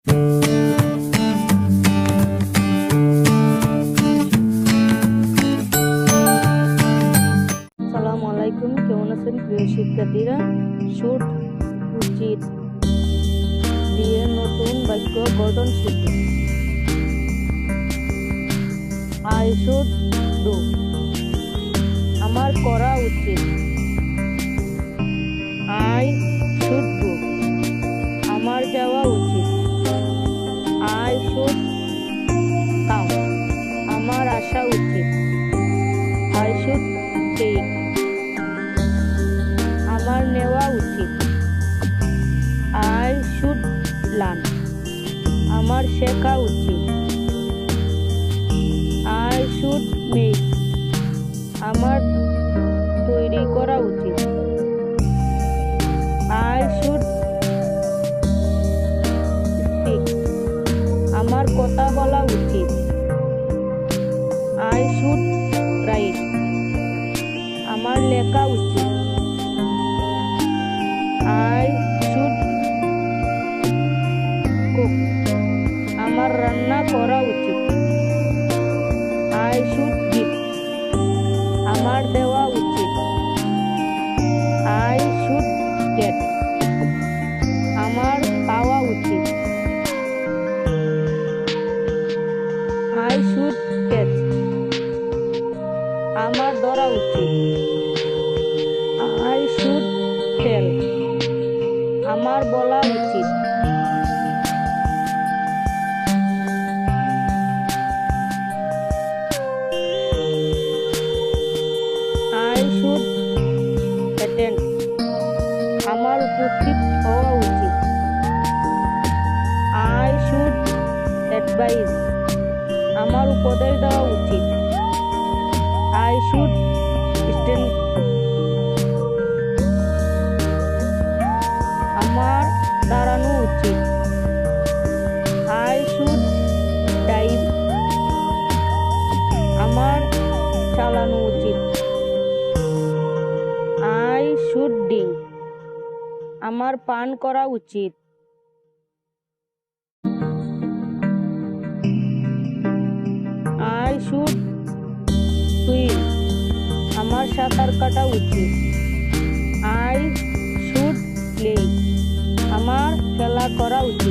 আসসালামু আলাইকুম, কেমন আছেন প্রিয় শিক্ষার্থীরা? শুড, উচিত দিয়ে নতুন বাক্য গঠন শিখি। আই শুড ডু, আমার করা উচিত। আই শুড গো, আমার যাওয়া উচিত। আই শুড কাম, আমার আসা উচিত। আই শুড টেক, আমার নেওয়া উচিত। আই শুড লার্ন, আমার শেখা উচিত। আই শুড মেক, আমার তৈরি করা উচিত। আই শুড স্পিক, আমার কথা বলা উচিত। আই শুড রাইট, আমার লেখা উচিত। আই শুড কুক, আমার রান্না করা উচিত। আই শুড গিভ, আমার দেওয়া উচিত। আই শুড গেট, আমার পাওয়া উচিত। আই শুড ক্যাচ, আমার ধরা উচিত। আই শুড টেল, আমার বলা উচিত। আই শুড অ্যাটেন্ড, আমার উপস্থিত হওয়া উচিত। আই শুড অ্যাডভাইস, আমার উপদেশ দেওয়া উচিত। আই শুড স্ট্যান্ড, আমার দাঁড়ানো উচিত। আই শুড ড্রাইভ, আমার চালানো উচিত। আই শুড ড্রিঙ্ক, আমার পান করা উচিত। আই শুড সুইম, আমার সাঁতার কাটা উচিত। আই শুড প্লে, আমার খেলা করা উচিত।